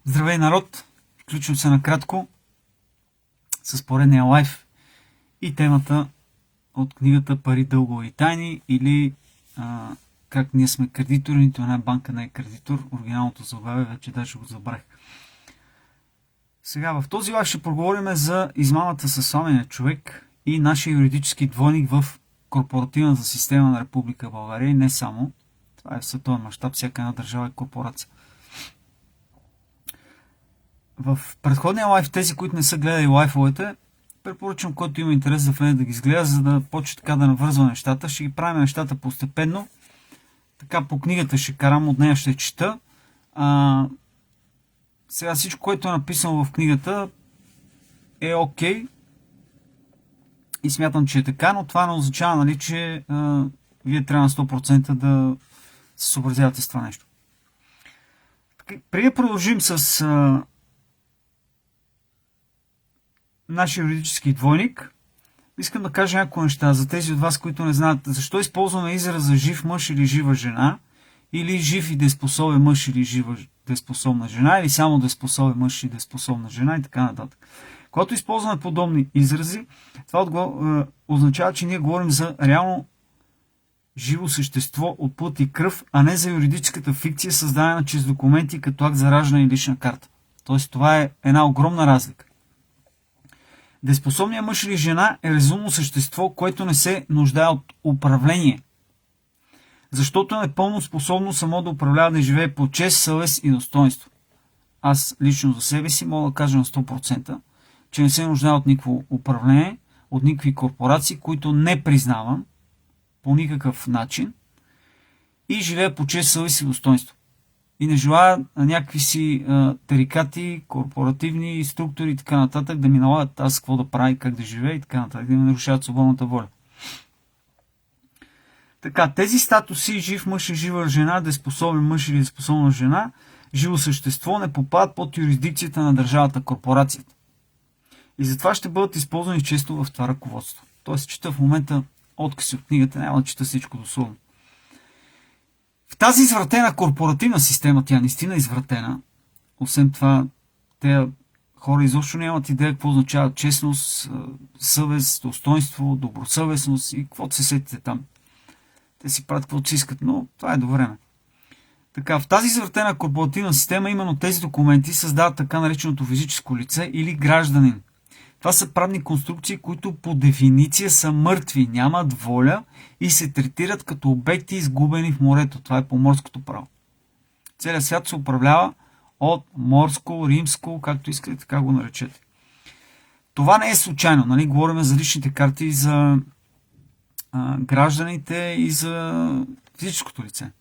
Здравей, народ! Включвам се накратко с поредния лайф и темата от книгата "Пари, дългове и тайни" или как ние сме кредитори, нито една банка не е кредитор. Оригиналното заглавие вече даже го забравих. Сега в този лайф ще поговорим за измамата със сламения човек и нашия юридически двойник в корпоративната система на Република България и не само. Това е в световен мащаб, всяка една държава е корпорация. В предходния лайф, тези, които не са гледали лайфовете, препоръчвам, който има интерес да влезе да ги изгледа, за да почне така да навързва нещата. Ще ги правим нещата постепенно. Така по книгата ще карам, от нея ще чета. Сега всичко, което е написано в книгата е окей. И смятам, че е така, но това не означава, нали, че вие трябва на 100% да се съобразявате с това нещо. Преди да продължим с нашия юридически двойник, искам да кажа някои неща за тези от вас, които не знаят защо използваме израза жив мъж или жива жена, или жив и дееспособен мъж или жива дееспособна жена, или само дееспособен мъж и дееспособна жена и така нататък. Когато използваме подобни изрази, това означава, че ние говорим за реално живо същество от плът и кръв, а не за юридическата фикция, създадена чрез документи като акт за раждане и лична карта. Тоест това е една огромна разлика. Дееспособният мъж или жена е разумно същество, което не се нуждае от управление, защото е непълно способно само да управлява, да живее по чест, съвест и достоинство. Аз лично за себе си мога да кажа на 100%, че не се нуждае от никакво управление, от никакви корпорации, които не признавам по никакъв начин и живее по чест, съвест и достоинство. И не желая някакви си тарикати, корпоративни структури и така нататък да ми налагат аз какво да правя, как да живея и така нататък, да ми нарушават свободната воля. Така, тези статуси, жив мъж и жива жена, дееспособен мъж или дееспособна жена, живо същество, не попадат под юрисдикцията на държавата, корпорацията. И затова ще бъдат използвани често в това ръководство. Тоест, чета в момента откъси от книгата, няма да чета всичко дословно. В тази извратена корпоративна система, тя наистина е извратена. Освен това, те хора изобщо нямат идея какво означава честност, съвест, достоинство, добросъвестност и каквото се сетите там. Те си правят каквото си искат, но това е до време. Така, в тази извратена корпоративна система именно тези документи създават така нареченото физическо лице или гражданин. Това са правни конструкции, които по дефиниция са мъртви, нямат воля и се третират като обекти изгубени в морето. Това е по морското право. Целият свят се управлява от морско, римско, както искате, така го наречете. Това не е случайно. Нали? Говорим за личните карти, за гражданите и за физическото лице.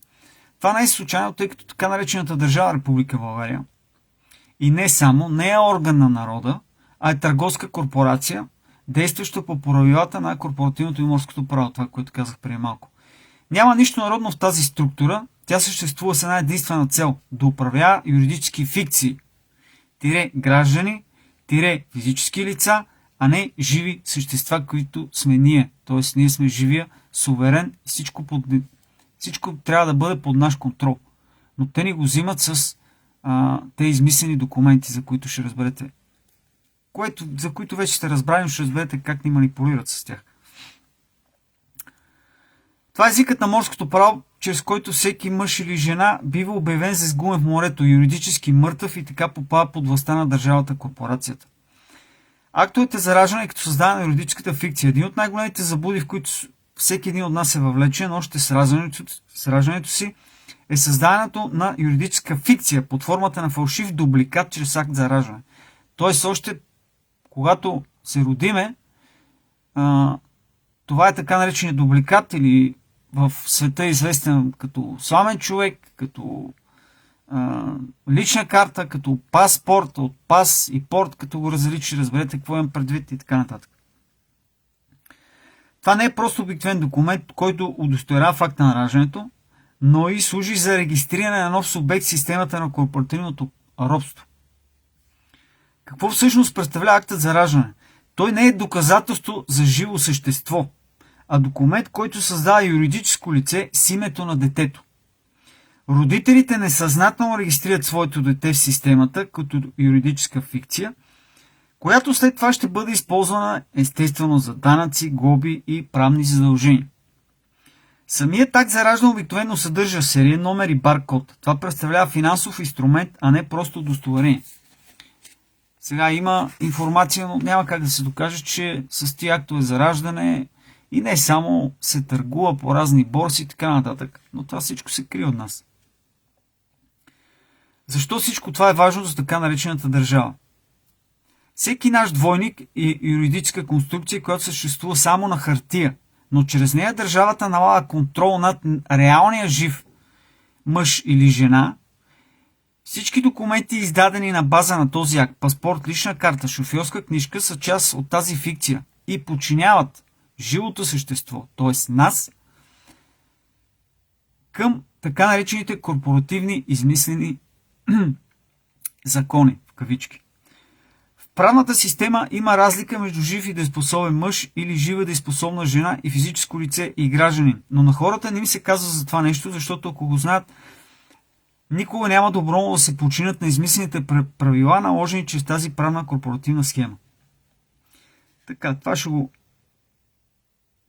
Това не е случайно, тъй като така наречената държава Република България и не само, не е орган на народа, а е търговска корпорация, действаща по правилата на корпоративното и морското право, това, което казах преди малко. Няма нищо народно в тази структура, тя съществува с една единствена цел – да управлява юридически фикции, граждани, физически лица, а не живи същества, които сме ние. Тоест, ние сме живия, суверен, всичко трябва да бъде под наш контрол. Но те ни го взимат с те измислени документи, за които ще разберете. За които вече сте разбрали, ще разберете как ни манипулират с тях. Това е езикът на морското право, чрез който всеки мъж или жена бива обявен за изгубен в морето, юридически мъртъв и така попада под властта на държавата, корпорацията. Актовете за раждане като създаване на юридическата фикция. Един от най-големите заблуди, в които всеки един от нас е въвлечен, още с раждането си, е създаването на юридическа фикция под формата на фалшив дубликат чрез акт за раждане. Тоест, още когато се родиме, това е така наречения дубликат или в света е известен като сламен човек, като лична карта, като паспорт, от пас и порт, като го различи, разберете какво имам предвид и така нататък. Това не е просто обикновен документ, който удостоверява факта на раждането, но и служи за регистриране на нов субект в системата на корпоративното робство. Какво всъщност представлява актът за раждане? Той не е доказателство за живо същество, а документ, който създава юридическо лице с името на детето. Родителите несъзнателно регистрират своето дете в системата като юридическа фикция, която след това ще бъде използвана естествено за данъци, глоби и правни задължения. Самият акт за раждане обикновено съдържа сериен номер и баркод. Това представлява финансов инструмент, а не просто удостоверение. Сега има информация, но няма как да се докаже, че с тия актове за раждане и не само се търгува по разни борси и така нататък. Но това всичко се крие от нас. Защо всичко това е важно за така наречената държава? Всеки наш двойник е юридическа конструкция, която съществува само на хартия, но чрез нея държавата налага контрол над реалния жив мъж или жена. Всички документи, издадени на база на този акт, паспорт, лична карта, шофьорска книжка, са част от тази фикция и подчиняват живото същество, т.е. нас, към така наречените корпоративни измислени закони, в кавички. В правната система има разлика между жив и дееспособен мъж или жива дееспособна жена и физическо лице и гражданин. Но на хората не им се казва за това нещо, защото ако го знаят, никога няма доброволно да се подчинят на измислените правила, наложени чрез тази правна корпоративна схема. Така, това ще го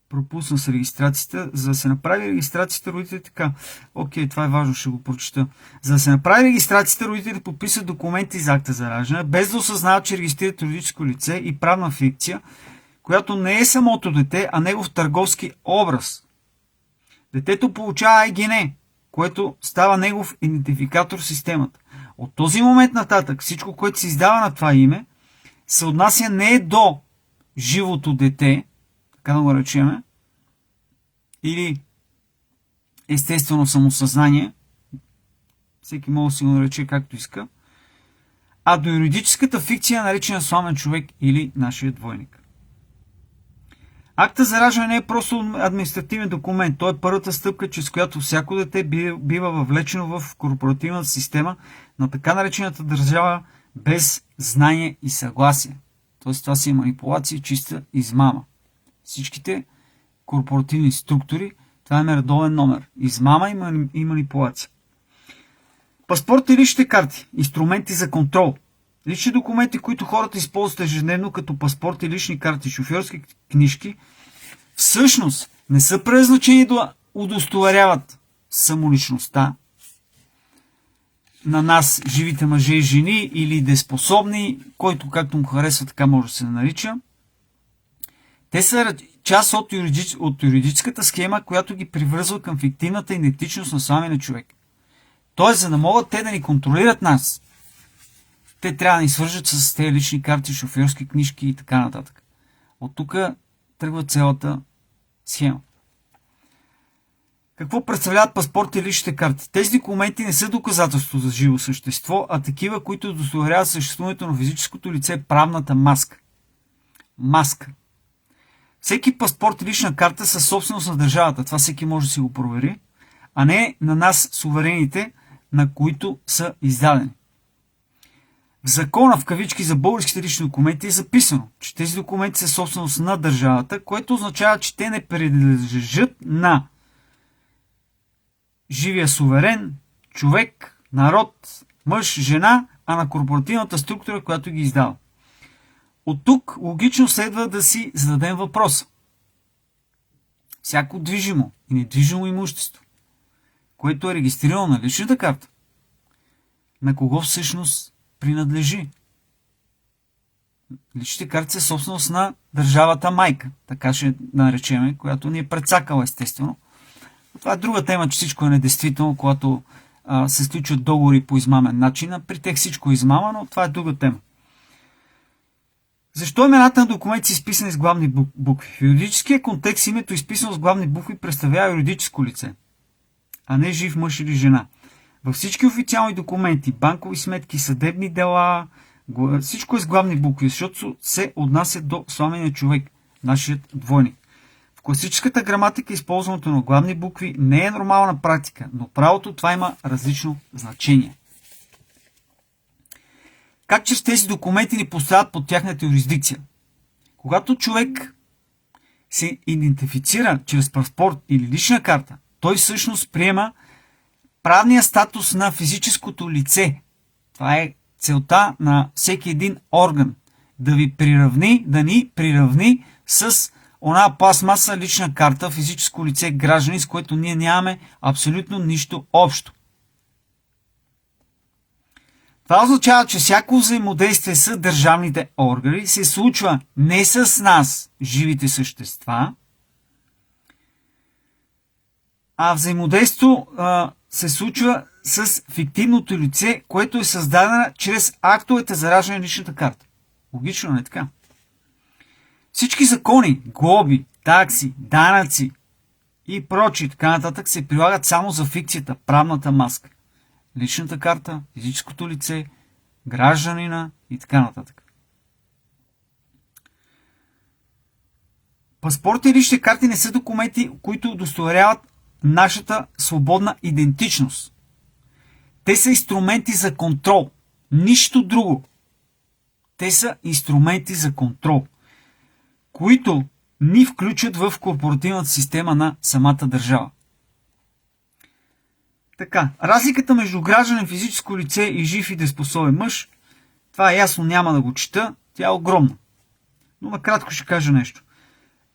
пропусна с регистрацията. За да се направи регистрацията, родителите така. Окей, това е важно, ще го прочита. За да се направи регистрацията, родителите подписват документи за акта за раждане, без да осъзнават, че регистрират юридическо лице и правна фикция, която не е самото дете, а негов търговски образ. Детето получава ЕГН, което става негов идентификатор в системата. От този момент нататък всичко, което се издава на това име, се отнася не до живото дете, така да го речеме, или естествено самосъзнание, всеки може да си го нарече както иска, а до юридическата фикция, наречена сламен човек или нашия двойник. Акта за раждане не е просто административен документ. Той е първата стъпка, чрез която всяко дете бива въвлечено в корпоративната система на така наречената държава без знание и съгласие. Тоест това си е манипулация и чиста измама. Всичките корпоративни структури, това е редовен номер. Измама и манипулация. Паспорт и личните карти. Инструменти за контрол. Лични документи, които хората използват ежедневно, като паспорт и лични карти, шофьорски книжки, всъщност не са предназначени да удостоверяват самоличността на нас, живите мъже и жени или дееспособни, който както му харесва, така може да се нарича. Те са част от юридическата схема, която ги привързва към фиктивната идентичност на сламения човек. Тоест, за да могат те да ни контролират нас, те трябва да ни свържат с тези лични карти, шофьорски книжки и така нататък. От тук тръгва цялата схема. Какво представляват паспорти и личните карти? Тези документи не са доказателство за живо същество, а такива, които удостоверяват съществуването на физическото лице, правната маска. Маска. Всеки паспорт и лична карта са собственост на държавата. Това всеки може да си го провери, а не на нас, суверените, на които са издадени. В закона, в кавички, за българските лични документи е записано, че тези документи са собственост на държавата, което означава, че те не принадлежат на живия суверен, човек, народ, мъж, жена, а на корпоративната структура, която ги издава. От тук логично следва да си зададем въпроса. Всяко движимо и недвижимо имущество, което е регистрирано на личната карта, на кого всъщност принадлежи? Личните карти са собственост на държавата майка, така ще наречеме, която ни е прецакала естествено. Това е друга тема, че всичко е недействително, когато се сключват договори по измамен начин. При тях всичко е измама, но това е друга тема. Защо имената на документи са изписани с главни букви? В юридическия контекст името изписано с главни букви представлява юридическо лице, а не жив мъж или жена. Във всички официални документи, банкови сметки, съдебни дела, всичко е с главни букви, защото се отнася до сламения човек, нашият двойник. В класическата граматика използването на главни букви не е нормална практика, но правото това има различно значение. Как чрез тези документи ни поставят под тяхната юрисдикция? Когато човек се идентифицира чрез паспорт или лична карта, той всъщност приема правния статус на физическото лице. Това е целта на всеки един орган. Да ни приравни с она пластмаса лична карта, физическо лице, граждани, с което ние нямаме абсолютно нищо общо. Това означава, че всяко взаимодействие с държавните органи се случва не с нас, живите същества, а взаимодейство се случва с фиктивното лице, което е създадено чрез актовете за раждане на личната карта. Логично, не така? Всички закони, глоби, такси, данъци и прочие, така нататък, се прилагат само за фикцията, правната маска. Личната карта, физическото лице, гражданина и така нататък. Паспорти и лични карти не са документи, които удостоверяват нашата свободна идентичност. Те са инструменти за контрол. Нищо друго. Те са инструменти за контрол, които ни включат в корпоративната система на самата държава. Така, разликата между гражданин, физическо лице и жив и дееспособен мъж, това е ясно, няма да го чета, тя е огромна. Но накратко ще кажа нещо.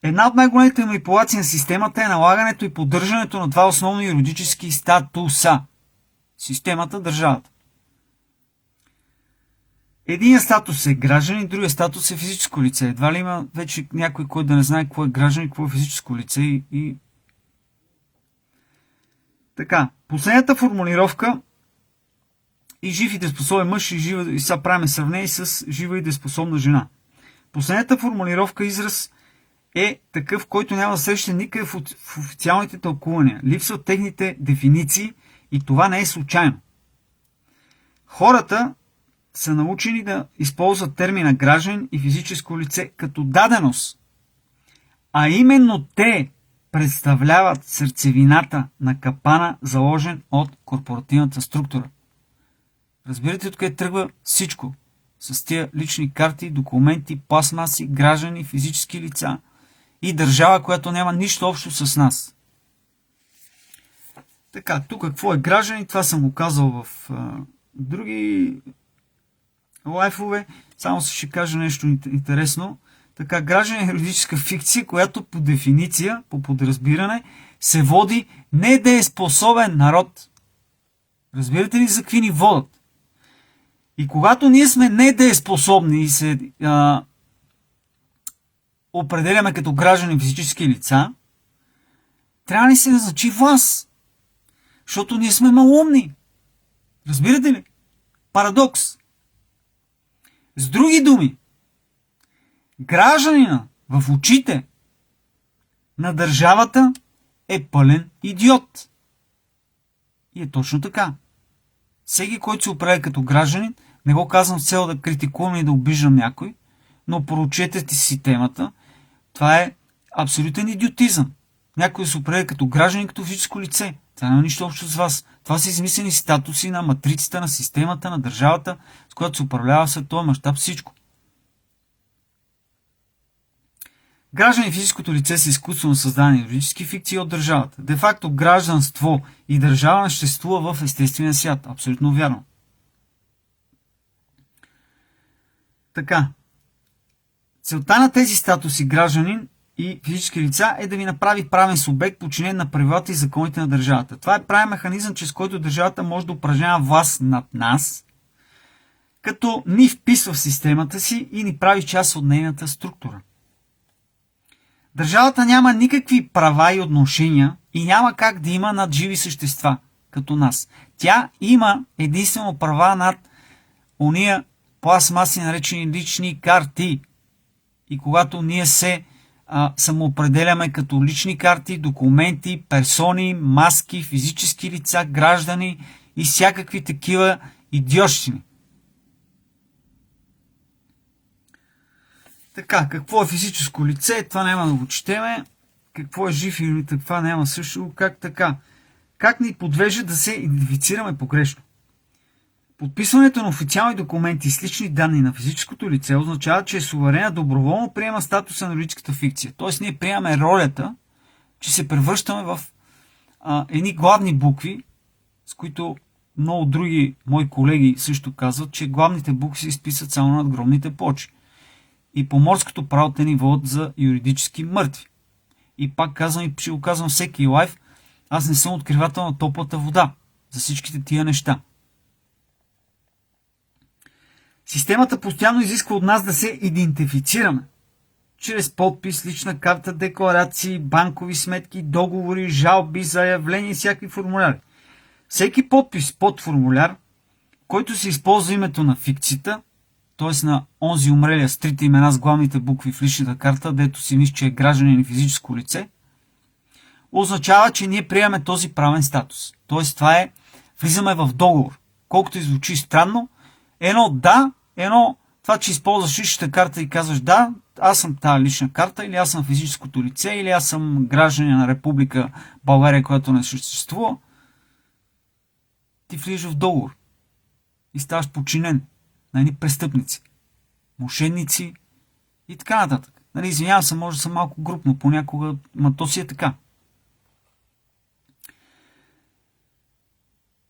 Една от най-големите манипулации на системата е налагането и поддържането на два основни юридически статуса. Системата, държавата. Единият статус е гражданин, другият статус е физическо лице. Едва ли има вече някой, който да не знае какво е гражданин, какво е физическо лице и... Така, последната формулировка и жив и дееспособен мъж и сега правим сравнение с жива и дееспособна жена. Последната формулировка израз е такъв, който няма да среща никъде в официалните тълкувания. Липсват техните дефиниции и това не е случайно. Хората са научени да използват термина гражданин и физическо лице като даденост, а именно те представляват сърцевината на капана, заложен от корпоративната структура. Разбирате, откъде тръгва всичко с тия лични карти, документи, пластмаси, граждани, физически лица и държава, която няма нищо общо с нас. Така, тук какво е граждани, това съм го казал в други лайфове. Само ще кажа нещо интересно. Така, гражданин е юридическа фикция, която по дефиниция, по подразбиране, се води недееспособен народ. Разбирате ли за какви ни водят? И когато ние сме недееспособни и се определяме като граждани физически лица, трябва да се назначи власт. Защото ние сме малумни. Разбирате ли? Парадокс. С други думи, гражданина в очите на държавата е пълен идиот. И е точно така. Всеки, който се определя като гражданин, не го казвам с цел да критикувам и да обиждам някой, но прочетете си темата. Това е абсолютен идиотизъм. Някой се определя като гражданин, като физическо лице. Това няма нищо общо с вас. Това са измислени статуси на матрицата, на системата, на държавата, с която се управлява в световен мащаб всичко. Граждани и физическото лице са изкуствено създадени юридически фикции от държавата. Де факто гражданство и държава не съществува в естествения свят. Абсолютно вярно. Така. Целта на тези статуси гражданин и физически лица е да ви направи правен субект, подчинен на правилата и законите на държавата. Това е правен механизъм, чрез който държавата може да упражнява власт над нас, като ни вписва в системата си и ни прави част от нейната структура. Държавата няма никакви права и отношения и няма как да има над живи същества, като нас. Тя има единствено права над ония пластмаси, наречени лични карти. И когато ние се самоопределяме като лични карти, документи, персони, маски, физически лица, граждани и всякакви такива идиотщини. Така, какво е физическо лице? Това няма да го четеме. Какво е жив или това няма също. Как така? Как ни подвежда да се идентифицираме погрешно? Подписването на официални документи с лични данни на физическото лице означава, че суверена доброволно приема статуса на юридическата фикция. Тоест ние приемаме ролята, че се превръщаме в едни главни букви с които много други мои колеги също казват, че главните букви се изписват само на надгробните плочи. И по морското право те ни водят за юридически мъртви. И пак казвам и ще го казвам всеки лайв, аз не съм откривател на топлата вода за всичките тия неща. Системата постоянно изисква от нас да се идентифицираме. Чрез подпис, лична карта, декларации, банкови сметки, договори, жалби, заявления и всякакви формуляри. Всеки подпис под формуляр, който се използва името на фикцията, т.е. на онзи умрелия с трите имена с главните букви в личната карта, дето си мисли, че е гражданин и физическо лице, означава, че ние приемаме този правен статус. Т.е. това е, влизаме в договор. Колкото звучи странно, това, че използваш личната карта и казваш да, аз съм тази лична карта, или аз съм физическото лице, или аз съм гражданин на Република България, която не съществува, ти влизаш в договор и ставаш подчинен на едни престъпници, мошенници и така нататък. Нали, извинявам се, може да съм малко групно понякога, но то си е така.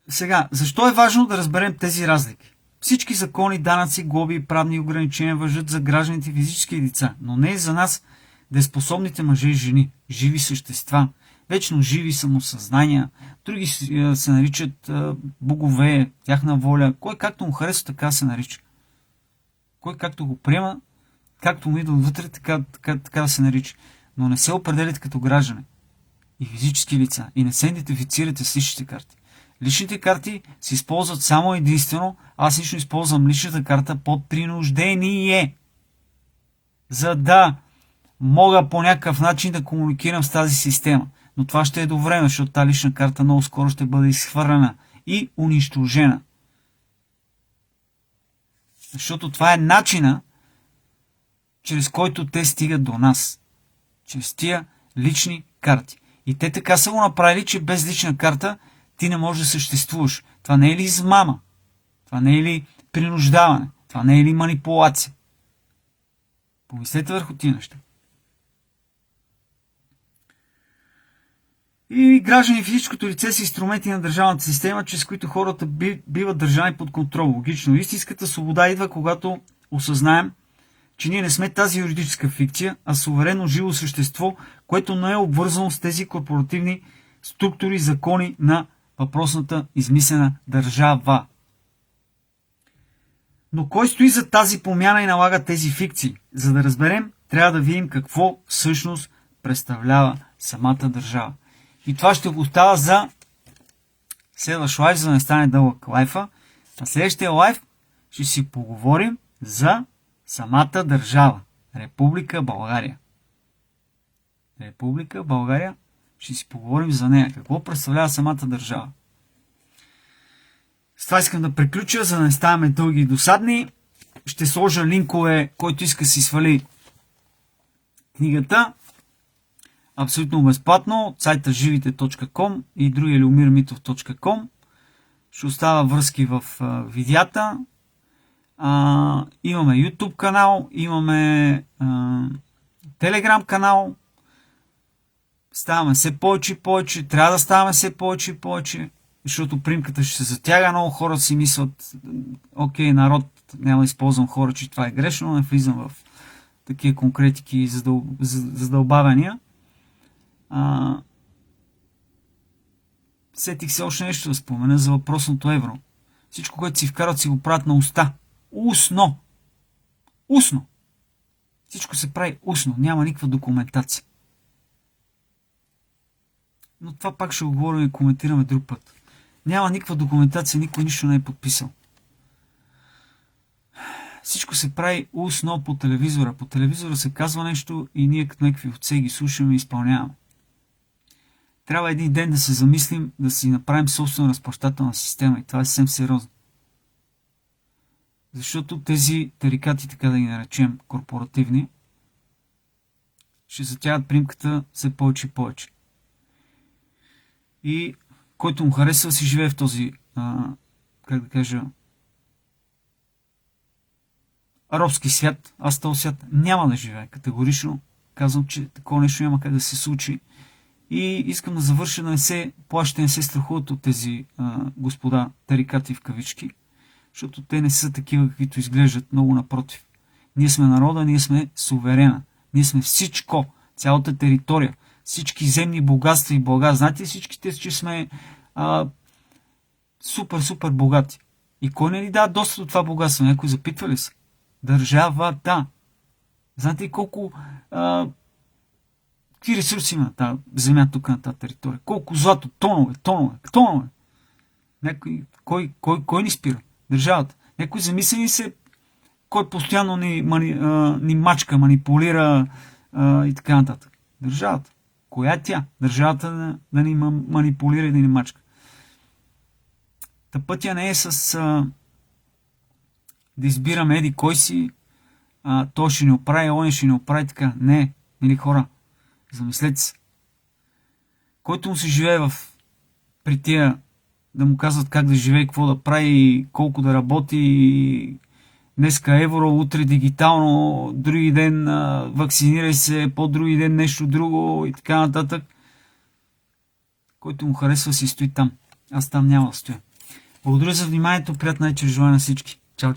Сега, защо е важно да разберем тези разлики? Всички закони, данъци, глоби и правни ограничения важат за гражданите и физически лица, но не и за нас, дееспособните мъже и жени, живи същества, вечно живи самосъзнания, други се наричат богове, тяхна воля, кой както му харесва, така се нарича. Кой както го приема, както му идва отвътре, така да се нарича. Но не се определят като граждани и физически лица и не се идентифицирате с личните карти. Личните карти се използват само единствено, аз лично използвам личната карта под принуждение, за да мога по някакъв начин да комуникирам с тази система. Но това ще е до време, защото тази лична карта много скоро ще бъде изхвърлена и унищожена. Защото това е начина, чрез който те стигат до нас. Чрез тия лични карти. И те така са го направили, че без лична карта ти не можеш да съществуваш. Това не е ли измама? Това не е ли принуждаване? Това не е ли манипулация? Помислете върху тия неща. И граждани и физическото лице са инструменти на държавната система, чрез които хората биват държани под контрол. Логично. Истинската свобода идва, когато осъзнаем, че ние не сме тази юридическа фикция, а суверенно живо същество, което не е обвързано с тези корпоративни структури, закони на въпросната измислена държава. Но кой стои за тази промяна и налага тези фикции? За да разберем, трябва да видим какво всъщност представлява самата държава. И това ще го оставя за следващ лайф, за да не стане дълъг лайфа. На следващия лайф ще си поговорим за самата държава. Република България. Република България. Ще си поговорим за нея. Какво представлява самата държава. С това искам да приключа, за да не ставаме дълги и досадни. Ще сложа линкове, който иска си свали книгата. Абсолютно безплатно от сайта живите.com и другия lumirmitov.com. Ще оставя връзки в видеята. Имаме YouTube канал, имаме Telegram канал. Ставаме все повече и повече. Трябва да ставаме все повече и повече, защото примката ще се затяга. Много хора си мислят, окей, народ, няма да използвам хора, че това е грешно, не влизам в такива конкретики и задълбавания. Сетих се още нещо да спомена за въпросното евро. Всичко, което си вкарат, си го правят на уста. Устно. Всичко се прави устно. Няма никаква документация. Но това пак ще го говорим и коментираме друг път. Няма никаква документация, никой нищо не е подписал. Всичко се прави устно по телевизора. По телевизора се казва нещо и ние като някакви овце ги слушаме и изпълняваме. Трябва един ден да се замислим, да си направим собствена разплащателна система и това е съвсем сериозно. Защото тези тарикати, така да ги наречем, корпоративни, ще затягат примката все повече и повече. И който му харесва, си живее в този, как да кажа, робски свят. Аз този свят няма да живее. Категорично казвам, че такова нещо няма как да се случи. И искам да завърша да не се плащате, не се страхуват от тези господа тарикати в кавички, защото те не са такива, каквито изглеждат, много напротив. Ние сме народа, ние сме суверена, ние сме всичко, цялата територия, всички земни богатства и блага. Знаете всичките, че сме супер богати. И кой не ни дава доста до това богатство? Някой запитва ли се? Държавата. Знаете ли колко какви ресурси има тази земя тук на тази територия? Колко злато? Тонове. Някой, кой ни спира? Държавата. Някой замисли се кой постоянно ни мачка, манипулира и така нататък. Държавата. Коя е тя? Държавата да ни манипулира и да ни мачка. Та пътя не е с да избираме еди кой си, той ще ни оправи, он ще ни оправи така. Не, мили хора. Замислете се. Който му се живее при тия да му казват как да живее, какво да прави, колко да работи, днеска евро, утре дигитално, други ден вакцинирай се, по-други ден нещо друго и така нататък. Който му харесва си стои там. Аз там няма да стоя. Благодаря за вниманието, приятна вечер, желая на всички. Чао!